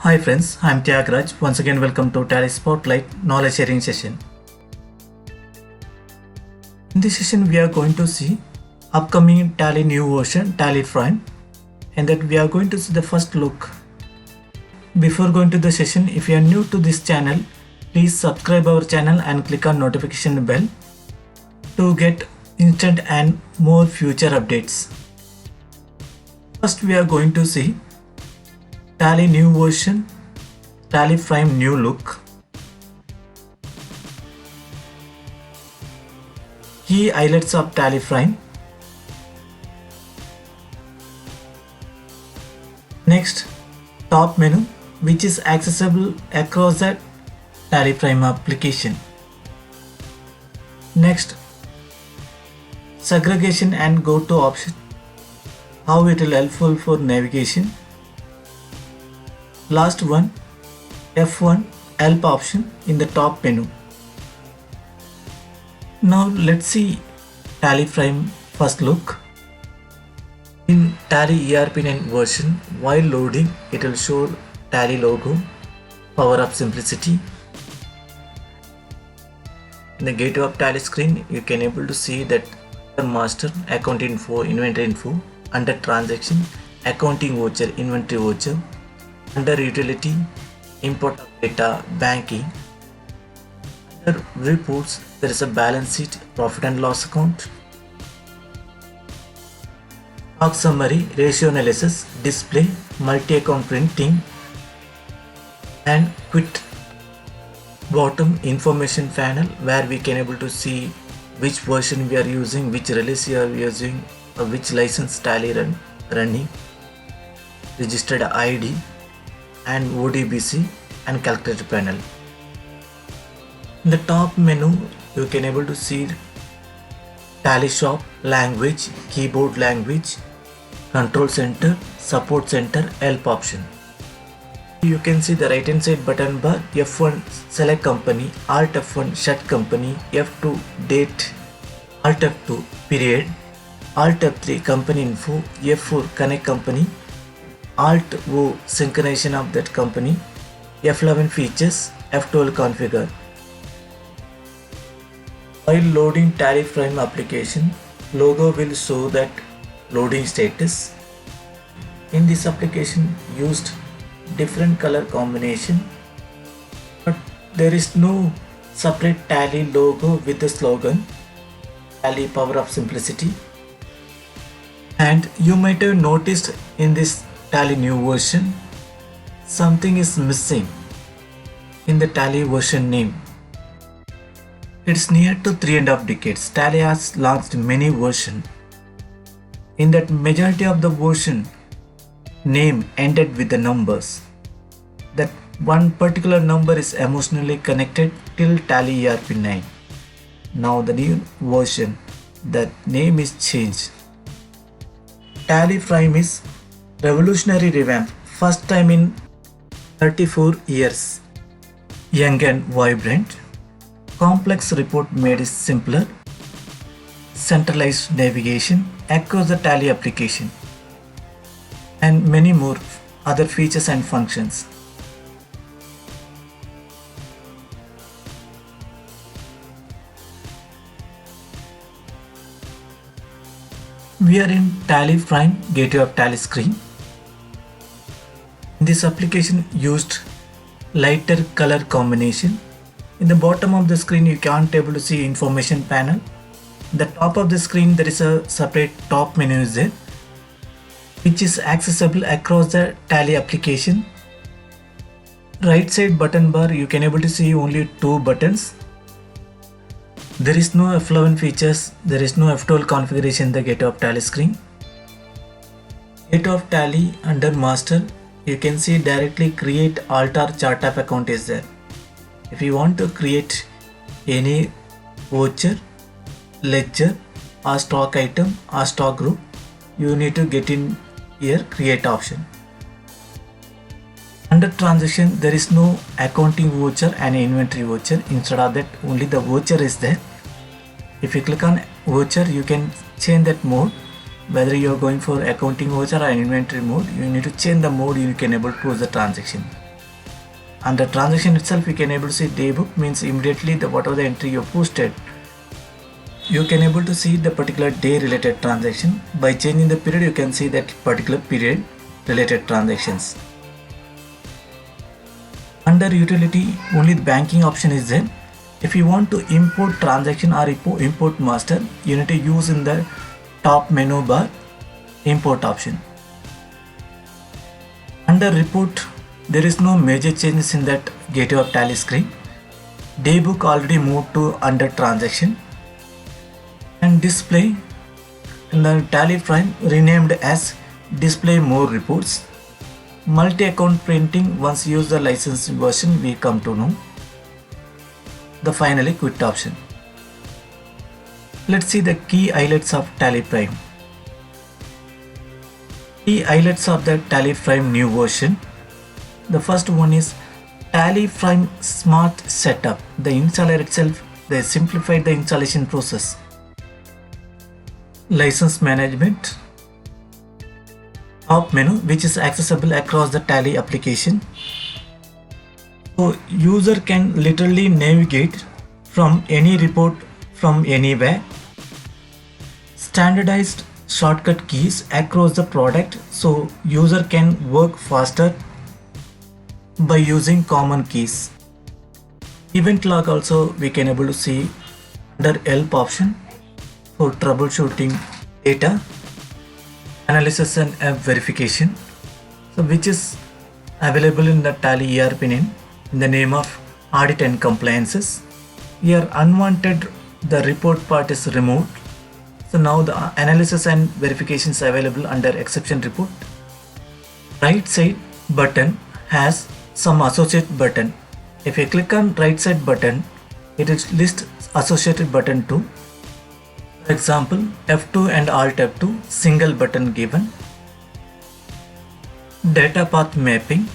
Hi friends, I am Tyagaraaj. Once again welcome to Tally Spotlight knowledge sharing session. In this session we are going to see upcoming Tally new version Tally Prime, and that we are going to see the first look. Before going to the session, if you are new to this channel, please subscribe our channel and click on notification bell to get instant and more future updates. First we are going to see Tally new version, Tally Prime new look. Key highlights of Tally Prime. Next, top menu, which is accessible across the Tally Prime application. Next, segregation and go to option, how it will helpful for navigation. Last one, F1 help option in the top menu. Now let's see Tally Prime first look. In Tally ERP9 version, while loading it will show Tally logo, power of simplicity. In the gateway of Tally screen, you can able to see that master, account info, inventory info, under transaction, accounting voucher, inventory voucher, under utility, import of data, banking. Under reports, there is a balance sheet, profit and loss account, stock summary, ratio analysis, display, multi-account printing, and quit bottom information panel, where we can able to see which version we are using, which release we are using, which license Tally running, registered ID, and ODBC and calculator panel. In the top menu, you can able to see Tally Shop, language, keyboard language, control center, support center, help option. You can see the right hand side button bar, F1 select company, Alt F1 shut company, F2 date, Alt F2 period, Alt F3 company info, F4 connect company, Alt O synchronization of that company, F11 features, F12 configure. While loading Tally Prime application, logo will show that loading status. In this application used different color combination, but there is no separate Tally logo with the slogan Tally power of simplicity. And you might have noticed in this Tally new version, something is missing in the Tally version name. It's near to 3.5 decades. Tally has launched many versions. In that, majority of the version name ended with the numbers. That one particular number is emotionally connected till Tally ERP9. Now the new version, that name is changed. Tally Prime is revolutionary revamp, first time in 34 years. Young and vibrant, complex report made it simpler, centralized navigation across the Tally application, and many more other features and functions. We are in Tally Prime gateway of Tally screen. This application used lighter color combination. In the bottom of the screen, you can't able to see information panel. In the top of the screen, there is a separate top menu is there, which is accessible across the Tally application. Right side button bar, you can able to see only two buttons. There is no F11 features, there is no F12 configuration in the gateway of Tally screen. Gateway of Tally under master, you can see directly create alter chart app account is there. If you want to create any voucher, ledger or stock item or stock group, you need to get in here create option. Under transaction, there is no accounting voucher and inventory voucher. Instead of that, only the voucher is there. If you click on voucher, you can change that mode. Whether you are going for accounting voucher or inventory mode, you need to change the mode. You can able to close the transaction. under transaction itself, you can able to see day book means immediately the whatever the entry you posted, you can able to see the particular day related transaction. By changing the period, you can see that particular period related transactions. Under utility, only the banking option is there. If you want to import transaction or import master, you need to use in the top menu bar import option. Under report, there is no major changes in that gateway of Tally screen. Daybook already moved to under transaction, and display in the Tally Prime renamed as display more reports. Multi-account printing, once use the licensed version, we come to know. The finally quit option. Let's see the key highlights of Tally Prime. Key highlights of the Tally Prime new version. The first one is Tally Prime Smart Setup. The installer itself, they simplified the installation process. License management. Top menu, which is accessible across the Tally application. So user can literally navigate from any report from anywhere. Standardized shortcut keys across the product, so user can work faster by using common keys. Event log also we can able to see under help option for troubleshooting data analysis and app verification, so which is available in the Tally ERP name in the name of audit and compliances. Here unwanted the report part is removed. So now the analysis and verifications available under exception report. Right side button has some associate button. If you click on right side button, it is list associated button too. For example, F2 and Alt F2, single button given. Data path mapping.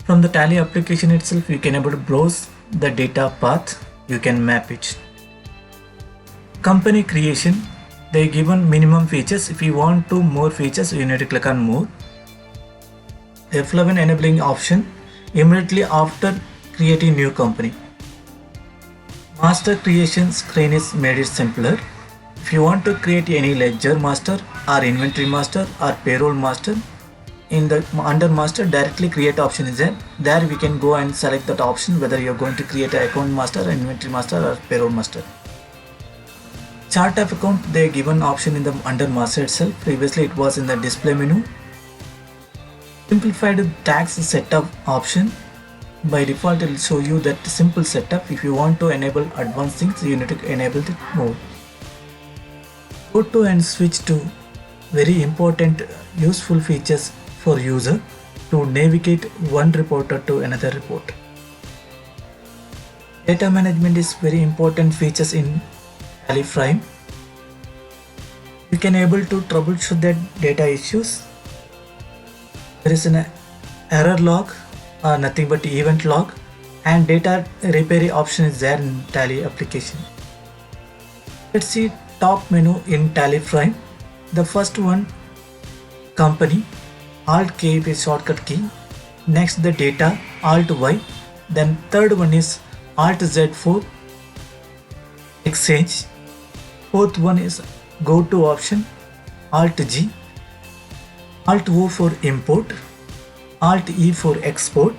From the Tally application itself, you can able to browse the data path. You can map it. Company creation, they given minimum features. If you want to more features, you need to click on more. F11 enabling option immediately after creating new company. Master creation screen is made it simpler. If you want to create any ledger master or inventory master or payroll master, in the under master directly create option is there. There we can go and select that option whether you are going to create an account master, inventory master or payroll master. Chart of account, they given option in the under master itself. Previously it was in the display menu. Simplified tax setup option. By default it will show you that simple setup. If you want to enable advanced things, you need to enable it more. Go to and switch to very important useful features for user to navigate one reporter to another report. Data management is very important features in Tally Prime. You can able to troubleshoot the data issues. There is an error log, nothing but event log, and data repair option is there in Tally application. Let's see top menu in Tally Prime. The first one, company, Alt K is shortcut key. Next the data, Alt Y. Then third one is Alt Z for exchange. Fourth one is go to option, Alt G. Alt O for import. Alt E for export.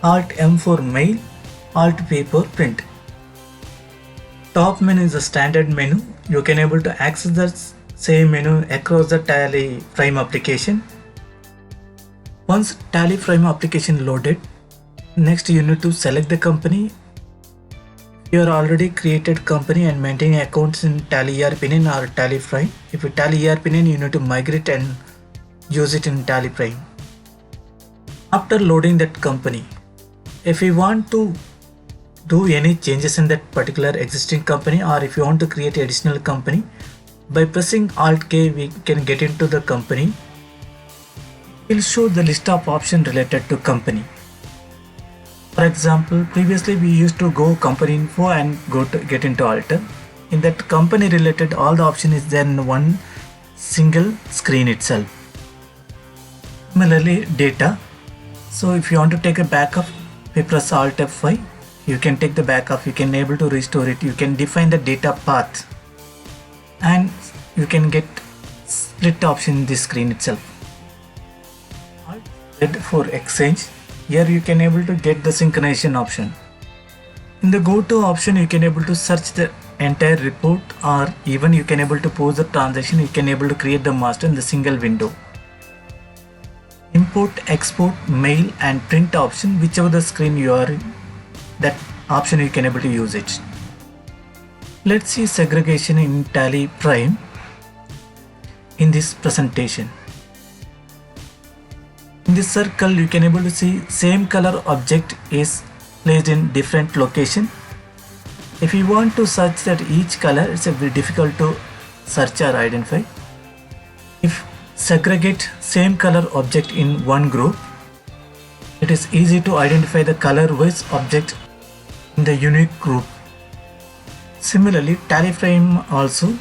Alt M for mail. Alt P for print. Top menu is a standard menu. You can able to access the same menu across the Tally Prime application. Once Tally Prime application loaded, next you need to select the company. You are already created company and maintaining accounts in Tally ERP or Tally Prime. If you Tally ERP, you need to migrate and use it in Tally Prime. After loading that company, if you want to do any changes in that particular existing company, or if you want to create additional company, by pressing Alt K we can get into the company. It will show the list of options related to company. For example, previously we used to go company info and go to get into alter. In that company related, all the option is there in one single screen itself. Similarly, data, So if you want to take a backup, we press Alt F5. You can take the backup, you can able to restore it, you can define the data path, and you can get split option in this screen itself. Alt Z for exchange. Here you can able to get the synchronization option. In the go to option, you can able to search the entire report, or even you can able to pause the transaction, you can able to create the master in the single window. Import, export, mail and print option, whichever the screen you are in, that option you can able to use it. Let's see segregation in Tally Prime in this presentation. In this circle you can able to see same color object is placed in different location. If you want to search that each color, it's a bit difficult to search or identify. If segregate same color object in one group, it is easy to identify the color wise object in the unique group. Similarly, Tally Frame also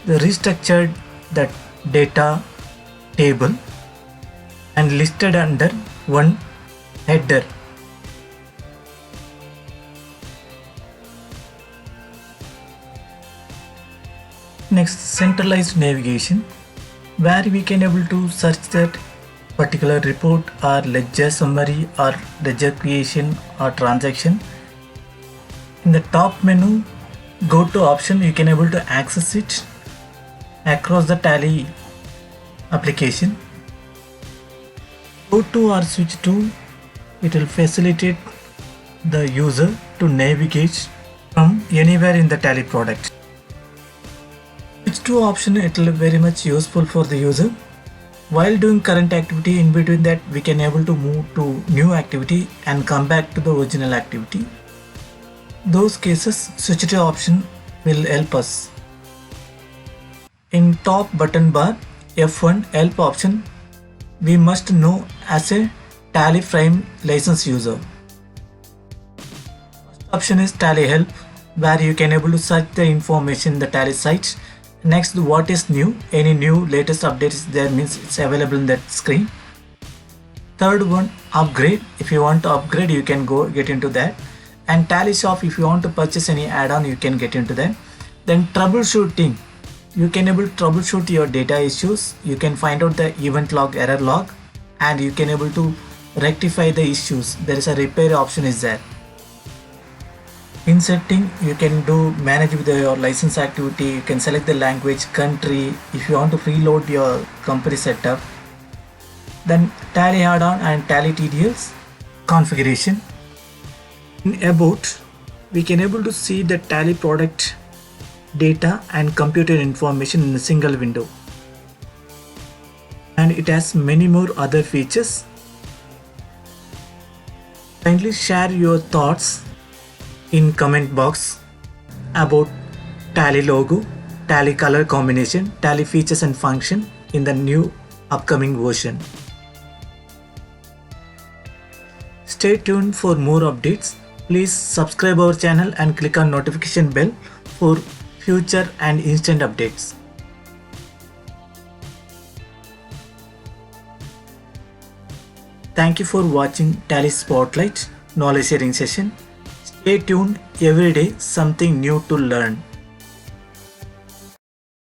restructured the data table and listed under one header. Next, centralized navigation, where we can able to search that particular report or ledger summary or ledger creation or transaction. In the top menu, go to option, you can able to access it across the Tally application. Go to or switch to, it will facilitate the user to navigate from anywhere in the Tally product. Switch to option, it will be very much useful for the user. While doing current activity, in between that we can able to move to new activity and come back to the original activity. Those cases, switch to option will help us. In top button bar, F1 help option, we must know as a Tally Frame license user. First option is Tally help, where you can able to search the information in the Tally site. Next, what is new, any new latest updates there, means it's available in that screen. Third one, upgrade, if you want to upgrade you can go get into that. And Tally Shop, if you want to purchase any add-on you can get into that. Then troubleshooting, you can able to troubleshoot your data issues, you can find out the event log, error log, and you can able to rectify the issues. There is a repair option is there. In setting, you can do manage with your license activity, you can select the language, country, if you want to preload your company setup. Then Tally add-on and Tally TDS configuration. In about, we can able to see the Tally product data and computer information in a single window, and it has many more other features. Kindly share your thoughts in comment box about Tally logo, Tally color combination, Tally features and function in the new upcoming version. Stay tuned for more updates. Please subscribe our channel and click on notification bell for future and instant updates. Thank you for watching Tally Spotlight knowledge sharing session. Stay tuned, every day something new to learn.